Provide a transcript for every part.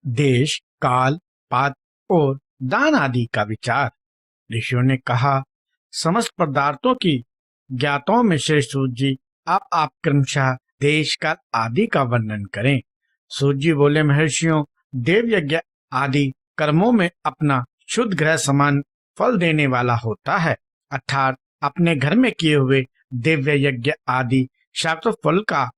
देश, काल, पात्र और दान आदि का विचार। ऋषियों ने कहा, समस्त पदार्थों की ज्ञाताओं में श्रेष्ठ सूर्य जी, आप क्रमशः देश, काल आदि का वर्णन करें। सूर्य जी बोले, महर्षियों, देव यज्ञ आदि कर्मों में अपना शुद्ध ग्रह समान फल देने वाला होता है, अर्थात अपने घर में किए हुए दिव्य यज्ञ आदि शास्त्र फल का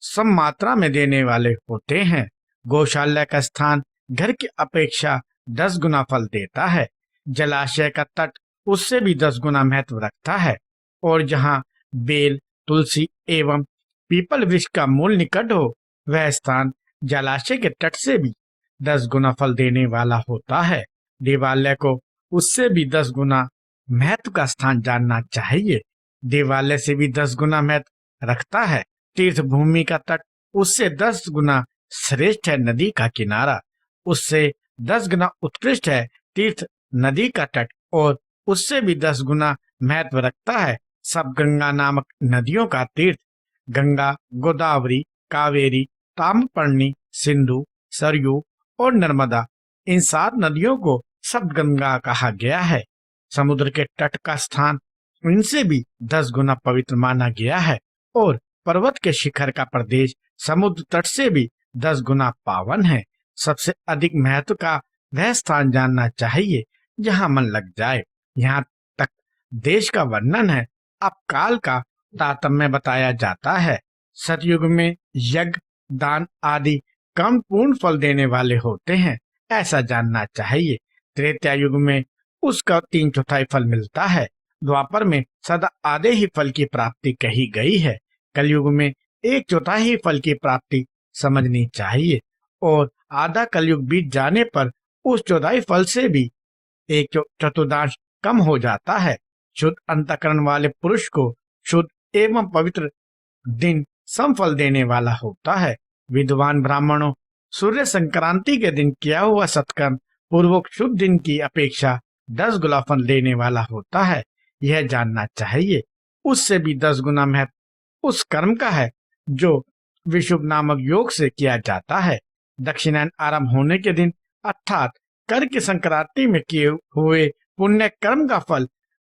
सम मात्रा में देने वाले होते हैं। गौशाला का स्थान घर की अपेक्षा 10 गुना फल देता है। जलाशय का तट उससे भी 10 गुना महत्व रखता है। और जहाँ बेल, तुलसी एवं पीपल वृक्ष का मूल निकट हो, वह स्थान जलाशय के तट से भी 10 गुना फल देने वाला होता है। देवालय को उससे भी 10 गुना महत्व का स्थान जानना चाहिए। देवालय से भी 10 गुना महत्व रखता है। तीर्थ भूमि का तट उससे 10 गुना श्रेष्ठ है। नदी का किनारा उससे 10 गुना उत्कृष्ट है। तीर्थ नदी का तट और उससे भी 10 गुना महत्व रखता है। सब गंगा नामक नदियों का तीर्थ, गंगा, गोदावरी, कावेरी, ताम्रपर्णी, सिंधु, सरयू और नर्मदा, इन 7 नदियों को सब गंगा कहा गया है। समुद्र के तट का स्थान इनसे भी 10 गुना पवित्र माना गया है। और पर्वत के शिखर का प्रदेश समुद्र तट से भी 10 गुना पावन है। सबसे अधिक महत्व का वह स्थान जानना चाहिए जहाँ मन लग जाए। यहाँ तक देश का वर्णन है। अब काल का तारतम्य बताया जाता है। सतयुग में यज्ञ, दान आदि कम पूर्ण फल देने वाले होते हैं, ऐसा जानना चाहिए। त्रेता युग में उसका 3/4 फल मिलता है। द्वापर में सदा आधे ही फल की प्राप्ति कही गई है। कलयुग में 1/4 ही फल की प्राप्ति समझनी चाहिए। और आधा कलयुग बीत जाने पर उस 1/4 फल से भी 1/4 कम हो जाता है। शुद्ध अंतःकरण वाले पुरुष को शुद्ध एवं पवित्र दिन सम फल देने वाला होता है। विद्वान ब्राह्मणों, सूर्य संक्रांति के दिन किया हुआ सत्कर्म पूर्वोक्त शुभ दिन की अपेक्षा 10 गुना फल देने वाला होता है, यह जानना चाहिए। उससे भी 10 गुना महत्व उस कर्म का है जो विशुभ नामक योग से किया जाता है। दक्षिणायन आरंभ होने के दिन अर्थात कर की संक्रांति में किए हुए पुण्य कर्म का फल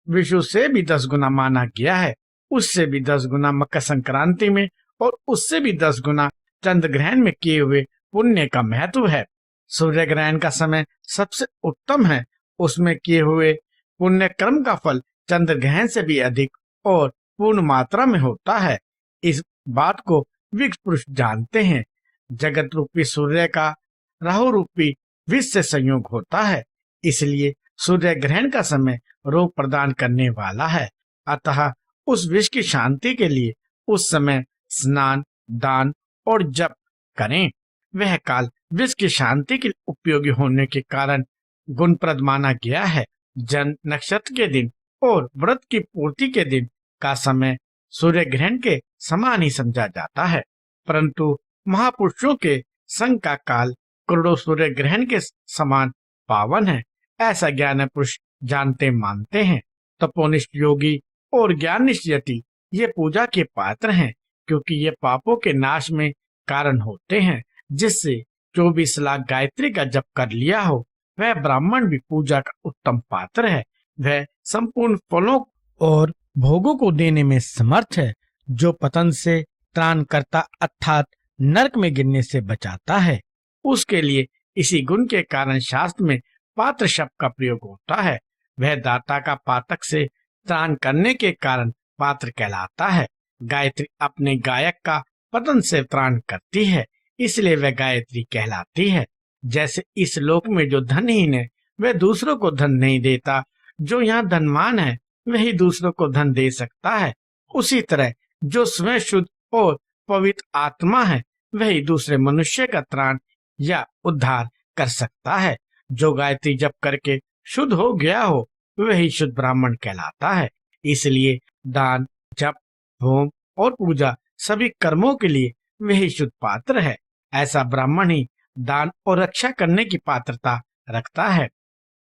विशु से भी 10 गुना माना गया है। उससे भी 10 गुना मकर संक्रांति में और उससे भी 10 गुना चंद्र ग्रहण में किए हुए पुण्य का महत्व है। सूर्य ग्रहण का समय सबसे उत्तम है। उसमें किए हुए पुण्य कर्म का फल चंद्र ग्रहण से भी अधिक और पूर्ण मात्रा में होता है। इस बात को विज्ञ पुरुष जानते हैं। जगत रूपी सूर्य का राहु रूपी विष से संयोग होता है, इसलिए सूर्य ग्रहण का समय रोग प्रदान करने वाला है। अतः उस विष की शांति के लिए उस समय स्नान, दान और जप करें। वह काल विष की शांति के उपयोगी होने के कारण गुणप्रद माना गया है। जन्म नक्षत्र के दिन और व्रत की पूर्ति के दिन का समय सूर्य ग्रहण के समान ही समझा जाता है, परंतु महापुरुषों के संग का काल करोड़ों सूर्य ग्रहण के समान पावन है, ऐसा ज्ञान पुरुष जानते मानते हैं। तपोनिष्ठ योगी और ज्ञाननिष्ठ यति ये पूजा के पात्र हैं, क्योंकि ये पापों के नाश में कारण होते हैं। जिससे 24 लाख गायत्री का जप कर लिया हो, वह ब्राह्मण भी पूजा का उत्तम पात्र है। वह संपूर्ण फलों और भोगों को देने में समर्थ है, जो पतन से त्राण करता अर्थात नरक में गिरने से बचाता है। उसके लिए इसी गुण के कारण शास्त्र में पात्र शब्द का प्रयोग होता है। वह दाता का पातक से त्राण करने के कारण पात्र कहलाता है। गायत्री अपने गायक का पतन से त्राण करती है, इसलिए वह गायत्री कहलाती है। जैसे इस लोक में जो धनहीन है वह दूसरों को धन नहीं देता, जो यहाँ धनवान है वही दूसरों को धन दे सकता है, उसी तरह जो स्वयं शुद्ध और पवित्र आत्मा है वही दूसरे मनुष्य का त्राण या उद्धार कर सकता है। जो गायत्री जप करके शुद्ध हो गया हो वही शुद्ध ब्राह्मण कहलाता है। इसलिए दान, जप, होम और पूजा सभी कर्मों के लिए वही शुद्ध पात्र है। ऐसा ब्राह्मण ही दान और रक्षा करने की पात्रता रखता है।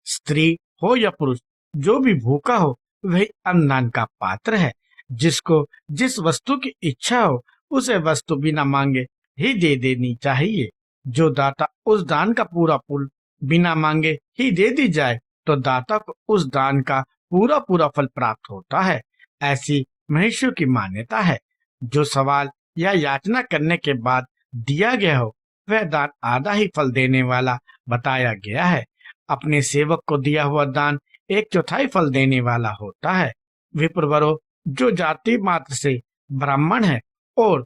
स्त्री हो या पुरुष, जो भी भूखा हो वही अन्नदान का पात्र है। जिसको जिस वस्तु की इच्छा हो उसे वस्तु बिना मांगे ही दे देनी चाहिए। जो दाता उस दान का पूरा फल बिना मांगे ही दे दी जाए तो दाता को उस दान का पूरा पूरा फल प्राप्त होता है। ऐसी मनुष्यों की मान्यता है। जो सवाल या याचना करने के बाद दिया गया हो वह दान आधा ही फल देने वाला बताया गया है। अपने सेवक को दिया हुआ दान 1/4 फल देने वाला होता है। विप्रवरो, जो जाति मात्र से ब्राह्मण है और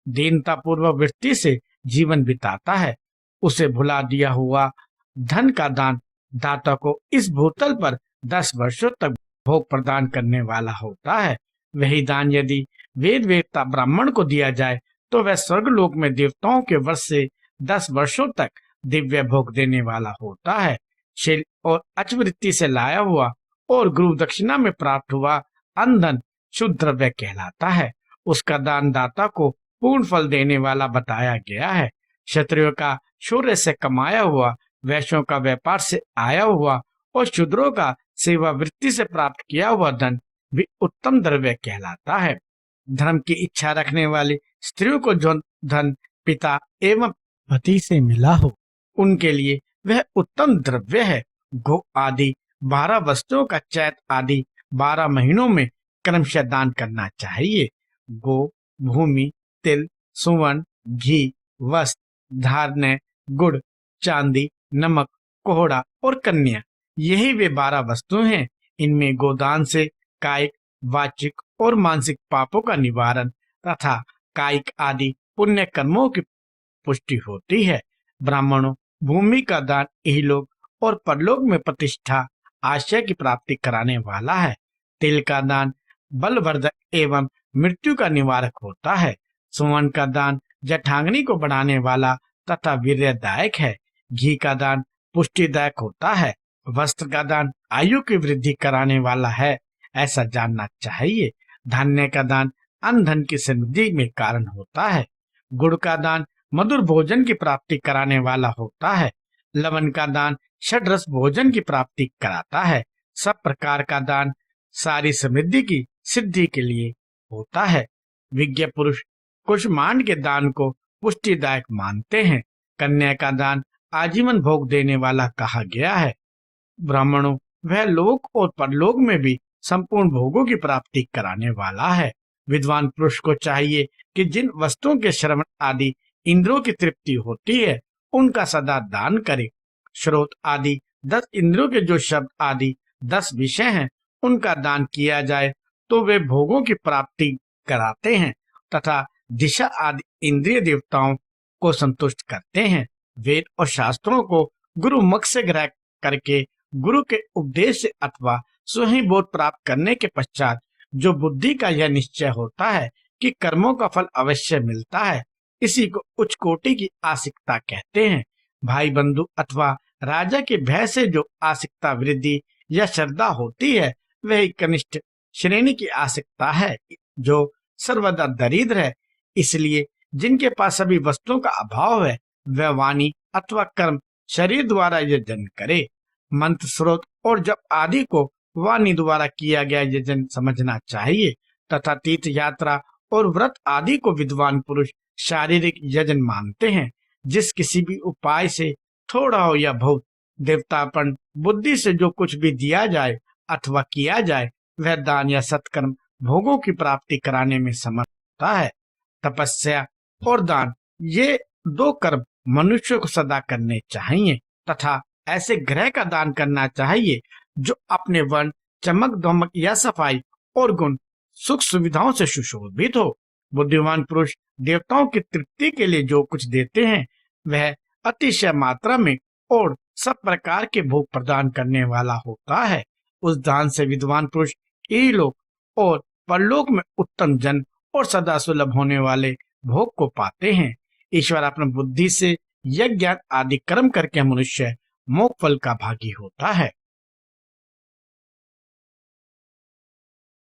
दीनता पूर्वक वृत्ति से जीवन बिताता है, उसे भुला दिया हुआ धन का दान दाता को इस भूतल पर 10 वर्षों तक भोग प्रदान करने वाला होता है। वही दान यदि वेद वेदता ब्राह्मण को दिया जाए तो वह स्वर्गलोक में देवताओं के वश से 10 वर्षों तक दिव्य भोग देने वाला होता है। शील और अचवृत्ति से लाया हुआ और गुरु दक्षिणा में प्राप्त हुआ अंधन शुद्ध द्रव्य कहलाता है। उसका दान दाता को पूर्ण फल देने वाला बताया गया है। क्षत्रियों का शौर्य से कमाया हुआ, वैश्यों का व्यापार से आया हुआ और शूद्रों का सेवा वृत्ति से प्राप्त किया हुआ धन भी उत्तम द्रव्य कहलाता है। धर्म की इच्छा रखने वाली स्त्रियों को जो धन पिता एवं पति से मिला हो उनके लिए वह उत्तम द्रव्य है। गो आदि 12 वस्तुओं का चैत आदि 12 महीनों में क्रमशः दान करना चाहिए। गो, भूमि, तिल, सुवर्ण, घी, वस्त्र, धान्य, गुड़, चांदी, नमक, कोहड़ा और कन्या, यही वे 12 वस्तुएं हैं। इनमें गोदान से कायिक, वाचिक और मानसिक पापों का निवारण तथा कायिक आदि पुण्य कर्मों की पुष्टि होती है। ब्राह्मणों, भूमि का दान इहलोक और परलोक में प्रतिष्ठा, आशय की प्राप्ति कराने वाला है। तिल का दान बलवर्धक एवं मृत्यु का निवारक होता है। सुवर्ण का दान जठांगनी को बढ़ाने वाला तथा वीर्यदायक है। घी का दान पुष्टिदायक होता है। वस्त्र का दान आयु की वृद्धि कराने वाला है, ऐसा जानना चाहिए। धान्य का दान अन्न धन की समृद्धि में कारण होता है। गुड़ का दान मधुर भोजन की प्राप्ति कराने वाला होता है। लवण का दान षड्रस भोजन की प्राप्ति कराता है। सब प्रकार का दान सारी समृद्धि की सिद्धि के लिए होता है। विज्ञ पुरुष कुष्मांड के दान को पुष्टिदायक मानते हैं। कन्या का दान आजीवन भोग देने वाला कहा गया है। ब्राह्मणों, वह लोक और परलोक में भी संपूर्ण भोगों की प्राप्ति कराने वाला है। विद्वान पुरुष को चाहिए कि जिन वस्तुओं के श्रवण आदि इंद्रियों की तृप्ति होती है उनका सदा दान करे। श्रोत आदि 10 इंद्रियों के जो शब्द आदि 10 विषय हैं उनका दान किया जाए तो वे भोगों की प्राप्ति कराते हैं तथा दिशा आदि इंद्रिय देवताओं को संतुष्ट करते हैं। वेद और शास्त्रों को गुरु मुख से ग्रहण करके गुरु के उपदेश से अथवा स्वयं बोध प्राप्त करने के पश्चात जो बुद्धि का यह निश्चय होता है कि कर्मों का फल अवश्य मिलता है, इसी को उच्च कोटि की आसिकता कहते हैं। भाई बंधु अथवा राजा के भय से जो आसिकता वृद्धि या श्रद्धा होती है वह कनिष्ठ श्रेणी की आसिकता है जो सर्वदा दरिद्र है। इसलिए जिनके पास सभी वस्तुओं का अभाव है वह वाणी अथवा कर्म शरीर द्वारा यजन करे। मंत्र, स्रोत और जप आदि को वाणी द्वारा किया गया यजन समझना चाहिए तथा तीर्थ यात्रा और व्रत आदि को विद्वान पुरुष शारीरिक यजन मानते हैं। जिस किसी भी उपाय से थोड़ा हो या बहुत देवतापन बुद्धि से जो कुछ भी दिया जाए अथवा किया जाए वह दान या सत्कर्म भोगों की प्राप्ति कराने में समर्थ होता है। तपस्या और दान ये 2 कर्म मनुष्य को सदा करने चाहिए तथा ऐसे ग्रह का दान करना चाहिए जो अपने वर्ण, चमक दमक या सफाई और गुण सुख सुविधाओं से सुशोभित हो। बुद्धिमान पुरुष देवताओं की तृप्ति के लिए जो कुछ देते हैं वह अतिशय मात्रा में और सब प्रकार के भोग प्रदान करने वाला होता है। उस दान से विद्वान पुरुष इहलोक और परलोक में उत्तम जन और सदा सुलभ होने वाले भोग को पाते हैं। ईश्वर अपनी बुद्धि से यज्ञ आदि कर्म करके मनुष्य मोक्ष फल का भागी होता है।